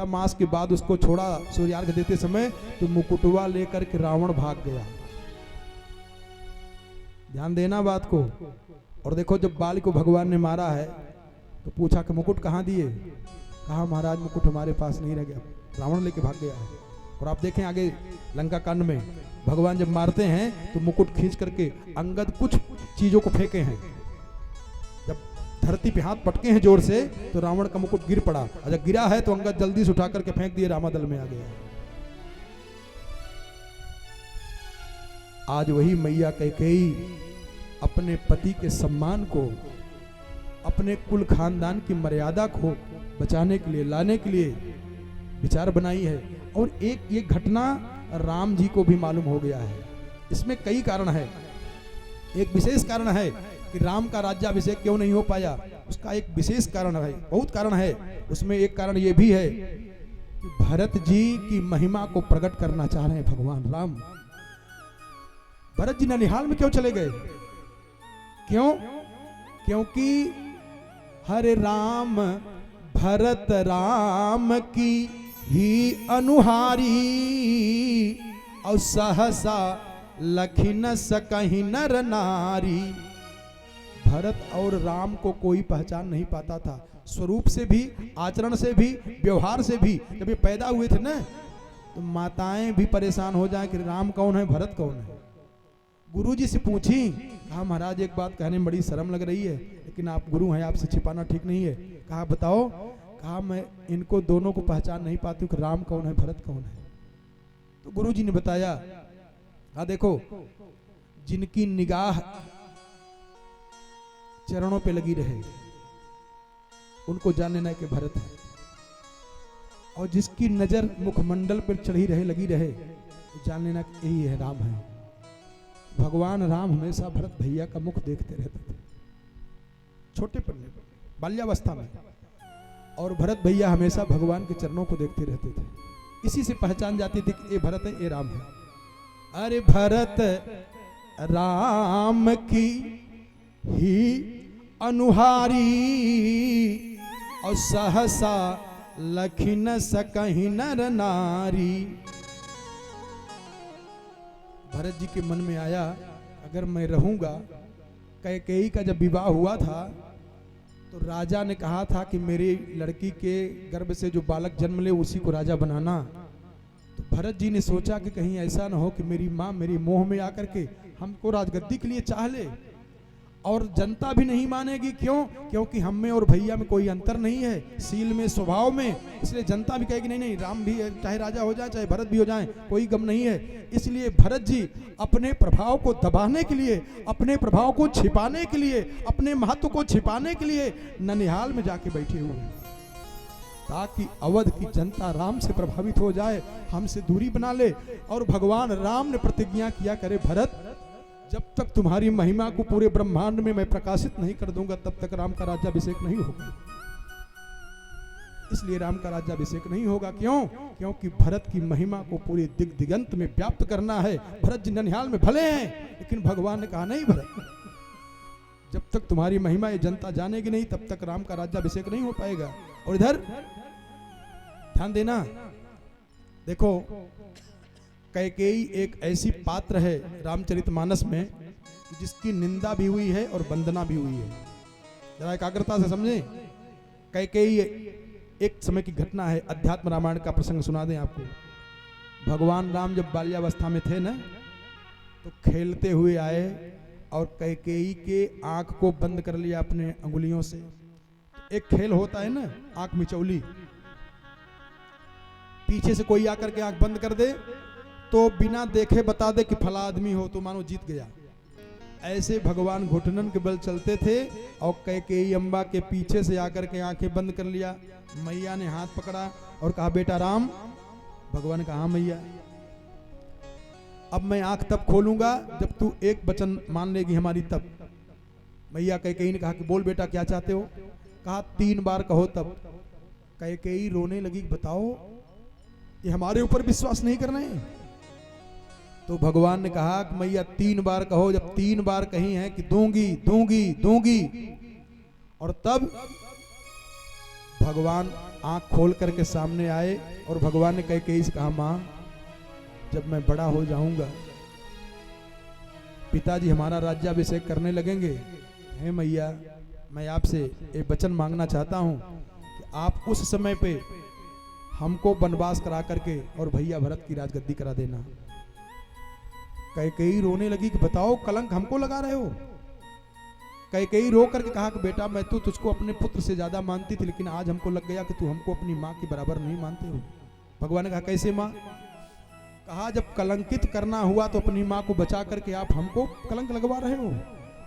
18 मास के बाद उसको छोड़ा सूर्यार्घ देते समय, तो मुकुटवा लेकर के रावण भाग गया। ध्यान देना बात को। और देखो जब बाली को भगवान ने मारा है तो पूछा कि मुकुट कहाँ दिए? कहा महाराज मुकुट हमारे पास नहीं रह गया, रावण लेके भाग गया है। और आप देखें आगे लंका कांड में भगवान जब मारते हैं तो मुकुट खींच करके अंगद कुछ चीजों को फेंके हैं। जब धरती पे हाथ पटके हैं जोर से तो रावण का मुकुट गिर पड़ा, और जब गिरा है तो अंगद जल्दी से उठा करके फेंक दिए, रामादल में आ गया। आज वही मैया कैकेयी अपने पति के सम्मान को, अपने कुल खानदान की मर्यादा को बचाने के लिए, लाने के लिए विचार बनाई है। और एक ये घटना राम जी को भी मालूम हो गया है। इसमें कई कारण है। एक विशेष कारण है कि राम का राज्याभिषेक क्यों नहीं हो पाया, उसका एक विशेष कारण है, बहुत कारण है। उसमें एक कारण ये भी है कि भरत जी की महिमा को प्रकट करना चाह रहे हैं भगवान राम। भरत जी ननिहाल में क्यों चले गए? क्यों? क्योंकि हरे राम भरत राम की ही अनुहारी, और सहसा लखी न सकहि नर नारी। भरत और राम को कोई पहचान नहीं पाता था, स्वरूप से भी, आचरण से भी, व्यवहार से भी। जब ये पैदा हुए थे ना तो माताएं भी परेशान हो जाए कि राम कौन है, भरत कौन है। गुरुजी से पूछी, कहा महाराज एक बात कहने में बड़ी शर्म लग रही है, लेकिन आप गुरु हैं, आपसे छिपाना ठीक नहीं है। कहा बताओ। कहा मैं इनको दोनों को पहचान नहीं पाती हूँ कि राम कौन है, भरत कौन है। तो गुरुजी ने बताया, हाँ देखो, जिनकी निगाह चरणों पे लगी रहे उनको जान लेना है कि भरत है, और जिसकी नजर मुखमंडल पर चढ़ी रहे, लगी रहे, तो जान लेना कि यही है, राम है। भगवान राम हमेशा भरत भैया का मुख देखते रहते थे, छोटे पन्ने पर, बाल्यावस्था में। और भरत भैया हमेशा भगवान के चरणों को देखते रहते थे। इसी से पहचान जाती थी कि ये भरत है, ये राम है। अरे भरत राम की ही अनुहारी, और सहसा लखी न सकहि नर नारी। भरत जी के मन में आया, अगर मैं रहूंगा, कैकेयी का जब विवाह हुआ था तो राजा ने कहा था कि मेरी लड़की के गर्भ से जो बालक जन्म ले उसी को राजा बनाना। तो भरत जी ने सोचा कि कहीं ऐसा ना हो कि मेरी माँ मेरी मोह में आकर के हमको राजगद्दी के लिए चाह ले, और जनता भी नहीं मानेगी। क्यों? क्योंकि हम में और भैया में कोई अंतर नहीं है, सील में, स्वभाव में। इसलिए जनता भी कहेगी नहीं नहीं, राम भी चाहे राजा हो जाए, चाहे भरत भी हो जाए, कोई गम नहीं है। इसलिए भरत जी अपने प्रभाव को दबाने के लिए, अपने प्रभाव को छिपाने के लिए, अपने महत्व को छिपाने के लिए ननिहाल में जाके बैठे हुए हैं, ताकि अवध की जनता राम से प्रभावित हो जाए, हमसे दूरी बना ले। और भगवान राम ने प्रतिज्ञा किया, करे भरत, जब तक तुम्हारी महिमा को पूरे ब्रह्मांड में मैं प्रकाशित नहीं कर दूंगा, तब तक राम का राज्याभिषेक नहीं होगा। इसलिए राम का राज्याभिषेक नहीं होगा। क्यों? क्योंकि भरत की महिमा को पूरे दिगंत में व्याप्त करना है। भरत जी ननिहाल में भले हैं, लेकिन भगवान ने कहा नहीं भरत, जब तक तुम्हारी महिमा ये जनता जानेगी नहीं, तब तक राम का राज्याभिषेक नहीं हो पाएगा। और इधर ध्यान देना, देखो कैकेयी एक ऐसी पात्र है रामचरितमानस में जिसकी निंदा भी हुई है और वंदना भी हुई है। जरा एकाग्रता से समझें। कैकेयी एक समय की घटना है, अध्यात्म रामायण का प्रसंग सुना दें आपको। भगवान राम जब बाल्यावस्था में थे ना, तो खेलते हुए आए और कैकेयी के आंख को बंद कर लिया अपने अंगुलियों से। एक खेल होता है ना, आंख मिचौली, पीछे से कोई आकर के आंख बंद कर दे तो बिना देखे बता दे कि फला आदमी हो, तो मानो जीत गया। ऐसे भगवान घुटनन के बल चलते थे, और कैकेयी अम्बा के पीछे से आकर के आंखें बंद कर लिया। मैया ने हाथ पकड़ा और कहा, बेटा राम। भगवान ने कहा, हाँ मैया, अब मैं आंख तब खोलूंगा जब तू एक वचन मान लेगी हमारी, तब। मैया कैकेयी ने कहा कि बोल बेटा क्या चाहते हो? कहा 3 बार कहो तब। कैकेयी रोने लगी, बताओ ये हमारे ऊपर विश्वास नहीं करना है? तो भगवान ने कहा कि मैया 3 बार कहो, जब 3 बार कही है कि दूंगी दूंगी दूंगी, और तब भगवान आंख खोल करके सामने आए और भगवान ने कैकेयी से कहा, मां जब मैं बड़ा हो जाऊंगा, पिताजी हमारा राज्याभिषेक करने लगेंगे, हे मैया मैं आपसे एक वचन मांगना चाहता हूं कि आप उस समय पे हमको वनवास करा करके और भैया भरत की राजगद्दी करा देना। कैकेयी रोने लगी कि बताओ कलंक हमको लगा रहे हो। कैकेयी रो करके कहा कि बेटा मैं तो तुझको अपने पुत्र से ज्यादा मानती थी, लेकिन आज हमको लग गया कि तू हमको अपनी माँ के बराबर नहीं मानते हो। भगवान ने कहा कैसे माँ? कहा जब कलंकित करना हुआ तो अपनी माँ को बचा करके आप हमको कलंक लगवा रहे हो।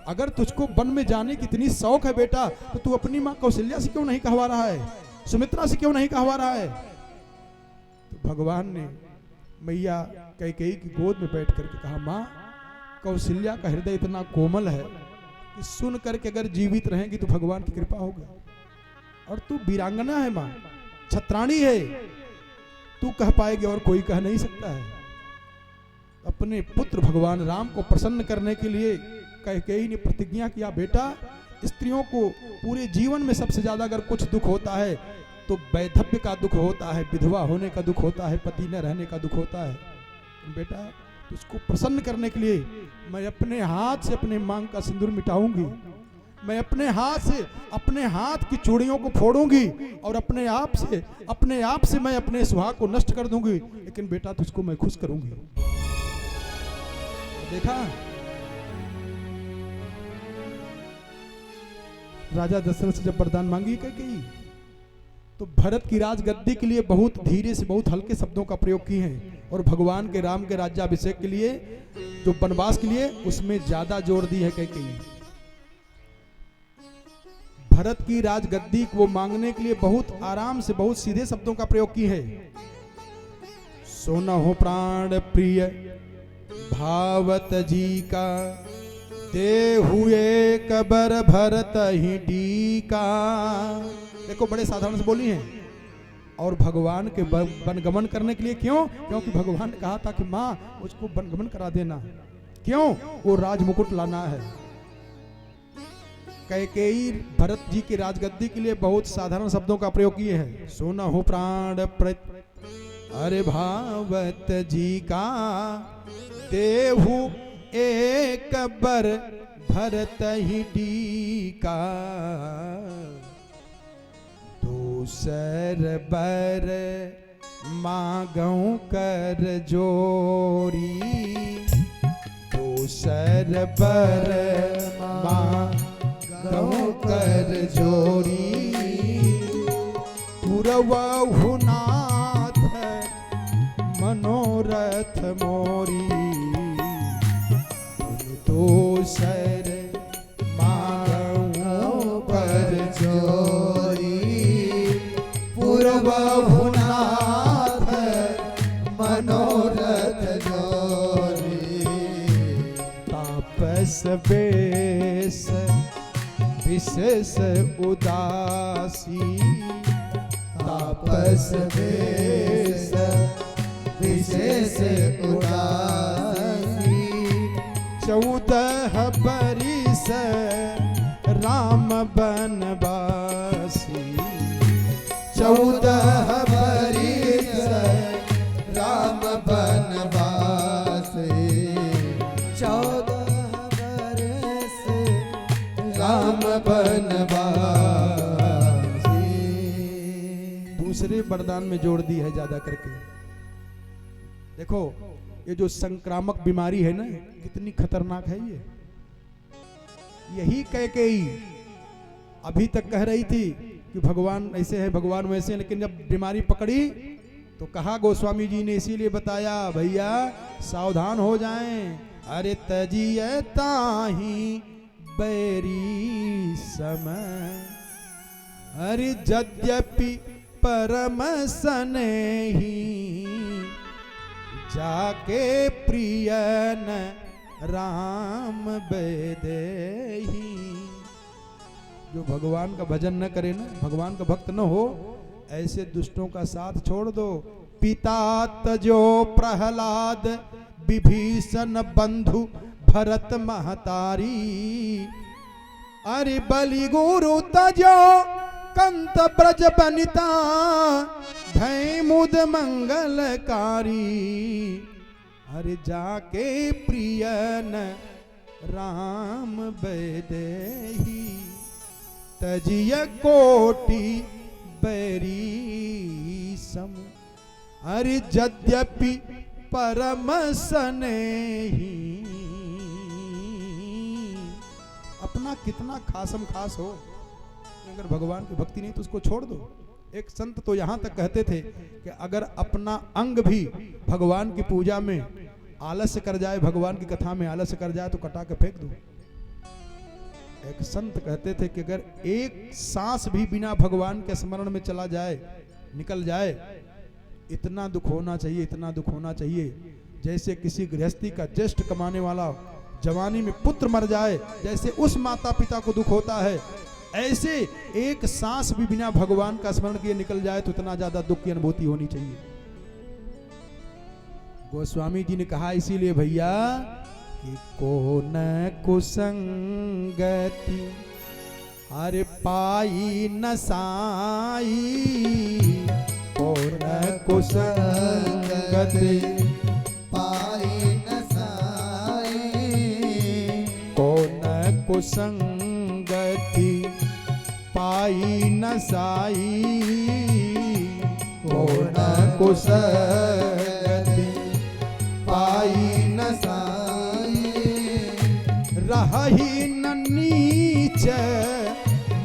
अगर तुझको वन में जाने की इतनी शौक है बेटा, तो तू अपनी माँ कौशल्या से क्यों नहीं कहवा रहा है, सुमित्रा से क्यों नहीं कहवा रहा है? तो भगवान ने मैया कैकेयी की गोद में बैठ करके कहा, माँ कौशल्या का हृदय इतना कोमल है कि सुन करके अगर जीवित रहेंगी तो भगवान की कृपा होगी, और तू वीरांगना है माँ, छत्राणी है, तू कह पाएगी और कोई कह नहीं सकता है। अपने पुत्र भगवान राम को प्रसन्न करने के लिए कैकेयी ने प्रतिज्ञा किया, बेटा स्त्रियों को पूरे जीवन में सबसे ज्यादा अगर कुछ दुख होता है तो वैधव्य का दुख होता है, विधवा होने का दुख होता है, पति न रहने का दुख होता है। बेटा उसको प्रसन्न करने के लिए मैं अपने हाथ से अपने मांग का सिंदूर मिटाऊंगी, मैं अपने हाथ से अपने हाथ की चूड़ियों को फोड़ूंगी और अपने आप से मैं अपने सुहाग को नष्ट कर दूंगी, लेकिन बेटा तुझको मैं खुश करूंगी। देखा राजा दशरथ से जब वरदान मांगी कैकेयी तो भरत की राजगद्दी के लिए बहुत धीरे से बहुत हल्के शब्दों का प्रयोग किए हैं, और भगवान के राम के राज्याभिषेक के लिए जो वनवास के लिए उसमें ज्यादा जोर दी है कैकेयी। भरत की राजगद्दी को मांगने के लिए बहुत आराम से बहुत सीधे शब्दों का प्रयोग की है। सुनहु प्राण प्रिय भावत जी का, देहु एक बर भरत ही टीका। देखो बड़े साधारण से बोली हैं, और भगवान के वनगमन करने के लिए क्यों? क्योंकि भगवान ने कहा था कि माँ उसको वनगमन करा देना। क्यों? वो राजमुकुट लाना है। कैकेयी भरत जी की राजगद्दी के लिए बहुत साधारण शब्दों का प्रयोग किए हैं। सुनहु प्राण अरे भावत जी का, देहु एक बर भरत ही टीका। दूसर बर मांगऊ कर जोरी, दूसर बर मांगऊ कर जोरी। पुरवहु नाथ मनोरथ मोरी, दूसर मांगऊ कर जोरी। पुरवहु नाथ मनोरथ जोरी। तापस बेस विशेष उदासी, तापस बेस विशेष उदासी। 14 बरिस राम बनवासी, 14 बरिस राम बनवासी। 14 बरिस राम बनवासी। दूसरे वरदान में जोड़ दी है ज्यादा करके। देखो ये जो संक्रामक बीमारी है ना, कितनी खतरनाक है ये। यही कैकेयी अभी तक कह रही थी कि भगवान ऐसे है भगवान वैसे है, लेकिन जब बीमारी पकड़ी तो कहा गोस्वामी जी ने इसीलिए बताया, भैया सावधान हो जाएं। अरे तजिए ताही बैरी समय, अरे यद्यपि परम स्नेही। जाके प्रियन राम बेदेही। जो भगवान का भजन न करे ना, भगवान का भक्त न हो, ऐसे दुष्टों का साथ छोड़ दो। पिता तजो प्रहलाद विभीषण बंधु भरत महतारी। अरे बलि गुरु तजो कंत ब्रज बनिता भय मुद मंगलकारी। अरे जाके प्रियन राम बैदेही तजिय कोटि बैरी सम। अरे यद्यपि परम स्नेही। अपना कितना खासम खास हो, अगर भगवान की भक्ति नहीं तो उसको छोड़ दो। एक संत तो यहां तक कहते थे कि अगर अपना अंग भी भगवान की पूजा में आलस्य कर जाए, भगवान की कथा में आलस्य कर जाए तो कटा के फेंक दो। एक संत कहते थे कि अगर एक सांस भी बिना भगवान के स्मरण में चला जाए, निकल जाए, इतना दुख होना चाहिए, इतना दुख होना चाहिए जैसे किसी गृहस्थी का ज्येष्ठ कमाने वाला जवानी में पुत्र मर जाए, जैसे उस माता पिता को दुख होता है, ऐसे एक सांस भी बिना भगवान का स्मरण किए निकल जाए तो इतना ज्यादा दुख की अनुभूति होनी चाहिए। गोस्वामी जी ने कहा इसीलिए भैया कि को न कुसंगति अरे पाई न साई। को न कुसंगति पाई न साई। को न कुसंगति पाई न साई। को न कुसंगति पाई न साई। रही न नीच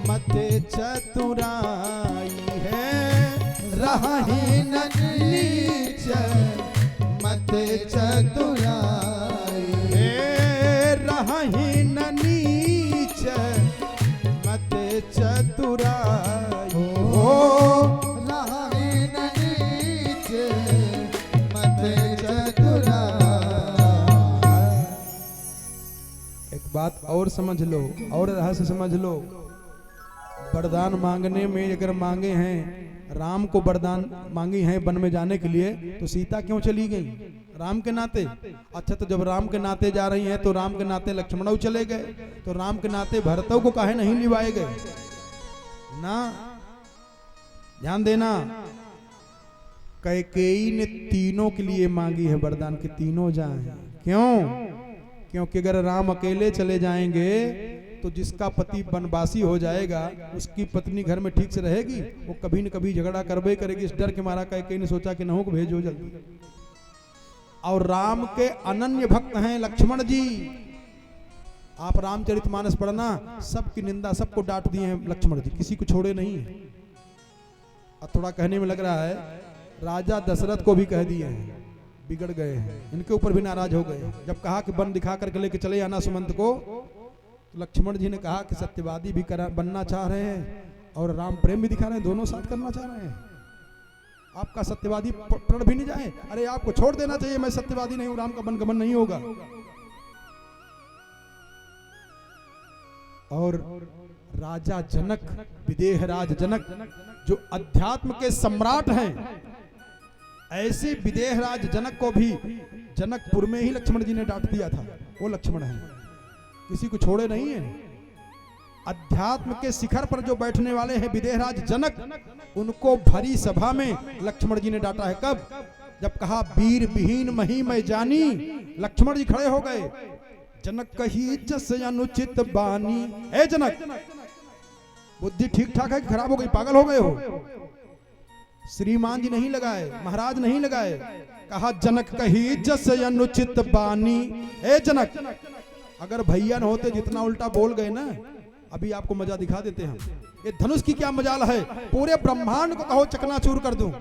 मत चतुराई है। रही न नीच मत चतुराई। रही न नीच मत चतुराई। हो रही न नीच मत चतुराई। एक बात और समझ लो, और रहस्य समझ लो। वरदान मांगने में अगर मांगे हैं, राम को वरदान मांगी हैं वन में जाने के लिए, तो सीता क्यों चली गई? राम के नाते। अच्छा, तो जब राम के नाते जा रही हैं तो राम के नाते लक्ष्मण चले गए, तो राम के नाते भरतों को काहे नहीं लिवाए गए ना? ध्यान देना, कैकेयी ने तीनों के लिए मांगी है वरदान कि तीनों जाएं। क्यों? क्योंकि अगर राम अकेले चले जाएंगे तो जिसका पति वनवासी हो जाएगा उसकी पत्नी घर में ठीक से रहेगी? वो कभी न कभी झगड़ा करबे करेगी। इस डर के मारा कैकेयी ने सोचा कि नहुं को भेजो जल्दी। और राम के अनन्य भक्त हैं लक्ष्मण जी। आप रामचरितमानस पढ़ना, सबकी निंदा, सबको डांट दिए हैं लक्ष्मण जी, किसी को छोड़े नहीं है। अब थोड़ा कहने में लग रहा है, राजा दशरथ को भी कह दिए हैं, बिगड़ गए हैं, इनके ऊपर भी नाराज हो गए। जब कहा कि वन दिखा करके लेके चले आना सुमंत को, तो लक्ष्मण जी ने कहा कि सत्यवादी भी बनना चाह रहे हैं और राम प्रेम भी दिखा रहे हैं, दोनों साथ करना चाह रहे हैं। आपका सत्यवादी प्रण भी नहीं जाए? अरे आपको छोड़ देना चाहिए, मैं सत्यवादी नहीं हूं, राम का वनगमन नहीं होगा। और राजा जनक, विदेह राज जनक, जो अध्यात्म के सम्राट हैं, ऐसे विदेह राज जनक को भी जनकपुर में ही लक्ष्मण जी ने डांट दिया था। वो लक्ष्मण है, किसी को छोड़े नहीं है। अध्यात्म के शिखर पर जो बैठने वाले हैं विदेहराज जनक, उनको भरी सभा में लक्ष्मण जी ने डांटा है। कब? जब कहा वीर विहीन मही मैं जानी, लक्ष्मण जी खड़े हो गए। जनक कही जस अनुचित बानी। ए जनक, बुद्धि ठीक ठाक है कि खराब हो गई? पागल हो गए हो? श्रीमान जी नहीं लगाए, महाराज नहीं लगाए। कहा जनक कही जस अनुचित बानी। ए जनक, अगर भैया न होते जितना उल्टा बोल गए ना, अभी आपको मजा दिखा देते हैं। ये धनुष की क्या मजाल है, पूरे ब्रह्मांड को कहो चकनाचूर कर दूं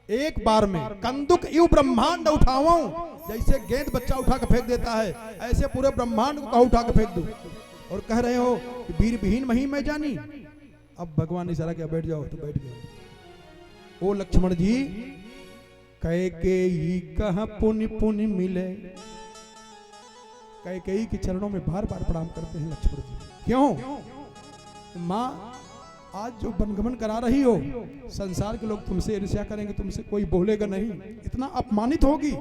एक बार में। कंदुक यू ब्रह्मांड उठाऊं, जैसे गेंद बच्चा उठा के फेंक देता है, ऐसे पूरे ब्रह्मांड को कहो उठा के फेंक दूं। और कह रहे हो कि वीर विहीन मही मैं जानी। अब भगवान ने इशारा किया बैठ जाओ, तो बैठ गए। ओ लक्ष्मण जी, कैकेयी कह पुनि पुनि मिले। कैकेयी के चरणों में बार बार प्रणाम करते हैं लक्ष्मण जी। क्यों? माँ, आज जो वनगमन करा रही हो, संसार के लोग तुमसे ईर्ष्या करेंगे, तुमसे कोई बोलेगा नहीं, इतना अपमानित होगी।